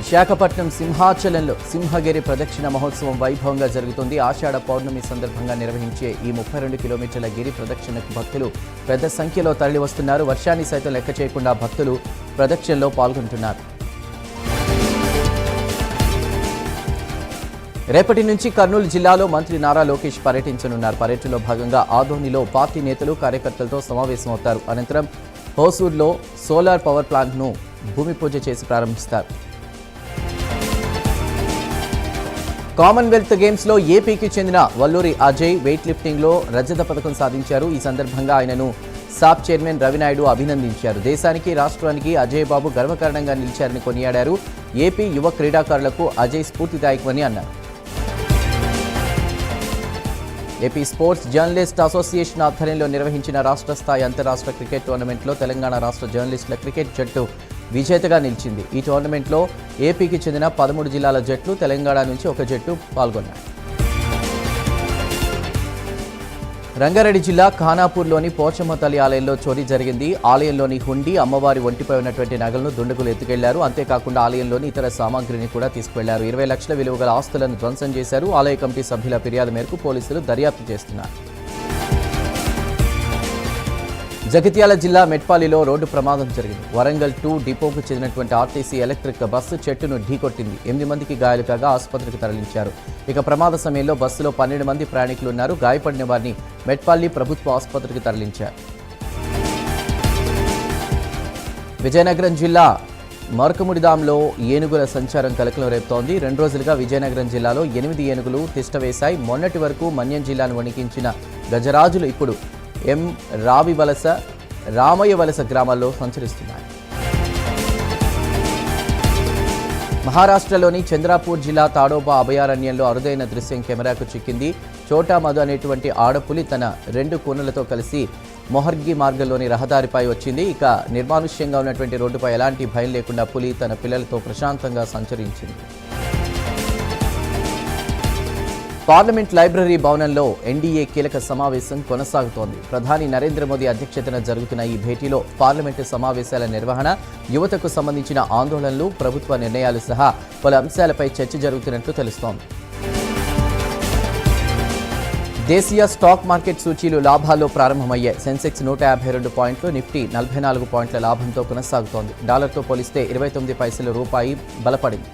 విశాఖపట్నం సింహాచలంలో సింహగిరి ప్రదక్షిణ మహోత్సవం వైభవంగా జరుగుతుంది. ఆషాఢ పౌర్ణమి సందర్భంగా నిర్వహించే ఈ 32 కిలోమీటర్ల గిరి ప్రదక్షిణకు భక్తులు పెద్ద సంఖ్యలో తరలివస్తున్నారు. వర్షాన్ని సైతం లెక్క చేయకుండా భక్తులు ప్రదక్షిణలో పాల్గొంటున్నారు. రేపటి నుంచి కర్నూలు జిల్లాలో మంత్రి నారా లోకేష్ పర్యటించనున్నారు. పర్యటనలో భాగంగా ఆదోనిలో పార్టీ నేతలు కార్యకర్తలతో సమావేశమవుతారు. అనంతరం హోసూర్లో సోలార్ పవర్ ప్లాంట్ను భూమి పూజ చేసి ప్రారంభిస్తారు. కామన్వెల్త్ గేమ్స్లో ఏపీకి చెందిన వల్లూరి అజయ్ వెయిట్ లిఫ్టింగ్లో రజత పథకం సాధించారు. ఈ సందర్భంగా ఆయనను సాప్ చైర్మన్ రవినాయుడు అభినందించారు. దేశానికి రాష్ట్రానికి అజయ్ బాబు గర్వకారణంగా నిలిచారని కొనియాడారు. ఏపీ యువ క్రీడాకారులకు అజయ్ స్ఫూర్తిదాయకమని అన్నారు. ఏపీ స్పోర్ట్స్ జర్నలిస్ట్ అసోసియేషన్ ఆధ్వర్యంలో నిర్వహించిన రాష్ట్ర స్థాయి అంతర్రాష్ట్ర క్రికెట్ టోర్నమెంట్లో తెలంగాణ రాష్ట్ర జర్నలిస్టుల క్రికెట్ జట్టు విజేతగా నిలిచింది. ఈ టోర్నమెంట్లో ఏపీకి చెందిన 13 జిల్లాల జట్లు, తెలంగాణ నుంచి ఒక జట్టు పాల్గొన్నాయి. రంగారెడ్డి జిల్లా ఖానాపూర్లోని పోచమ్మ తల్లి ఆలయంలో చోరీ జరిగింది. ఆలయంలోని హుండీ, అమ్మవారి ఒంటిపై ఉన్నటువంటి నగలను దుండగులు ఎత్తుకెళ్లారు. అంతేకాకుండా ఆలయంలోని ఇతర సామాగ్రిని కూడా తీసుకువెళ్లారు. 20 లక్షల విలువ గల ఆస్తులను ధ్వంసం చేశారు. ఆలయ కమిటీ సభ్యుల ఫిర్యాదు మేరకు పోలీసులు దర్యాప్తు చేస్తున్నారు. జగిత్యాల జిల్లా మెట్పాలిలో రోడ్డు ప్రమాదం జరిగింది. వరంగల్ 2 డిపోకు చెందినటువంటి ఆర్టీసీ ఎలక్ట్రిక్ బస్సు చెట్టును ఢీకొట్టింది. 8 మందికి గాయాలు కాగా ఆసుపత్రికి తరలించారు. ఇక ప్రమాద సమయంలో బస్సులో 12 మంది ప్రయాణికులు ఉన్నారు. గాయపడిన వారిని మెట్పల్లి ప్రభుత్వ ఆసుపత్రికి తరలించారు. విజయనగరం జిల్లా మరకముడిదాంలో ఏనుగుల సంచారం కలకలం రేపుతోంది. 2 రోజులుగా విజయనగరం జిల్లాలో 8 ఏనుగులు తిష్టవేశాయి. మొన్నటి వరకు మన్యం జిల్లాను వణికించిన గజరాజులు ఇప్పుడు రావివలస, రామయ్య వలస గ్రామాల్లో సంచరిస్తున్నాయి. మహారాష్ట్రలోని చంద్రాపూర్ జిల్లా తాడోబా అభయారణ్యంలో అరుదైన దృశ్యం కెమెరాకు చిక్కింది. చోటా మధు అనేటువంటి ఆడపులి తన 2 కూనలతో కలిసి మొహర్గి మార్గంలోని రహదారిపై వచ్చింది. ఇక నిర్మానుష్యంగా ఉన్నటువంటి రోడ్డుపై ఎలాంటి భయం లేకుండా పులి తన పిల్లలతో ప్రశాంతంగా సంచరించింది. పార్లమెంట్ లైబ్రరీ భవనంలో ఎన్డీఏ కీలక సమావేశం కొనసాగుతోంది. ప్రధాని నరేంద్ర మోదీ అధ్యక్షతన జరుగుతున్న ఈ భేటీలో పార్లమెంటు సమావేశాల నిర్వహణ, యువతకు సంబంధించిన ఆందోళనలు, ప్రభుత్వ నిర్ణయాలు సహా పలు అంశాలపై చర్చ జరుగుతున్నట్లు తెలుస్తోంది. దేశీయ స్టాక్ మార్కెట్ సూచీలు లాభాల్లో ప్రారంభమయ్యాయి. సెన్సెక్స్ 152 పాయింట్లు, నిఫ్టీ 44 పాయింట్ల లాభంతో కొనసాగుతోంది. డాలర్తో పోలిస్తే 29 పైసల రూపాయి బలపడింది.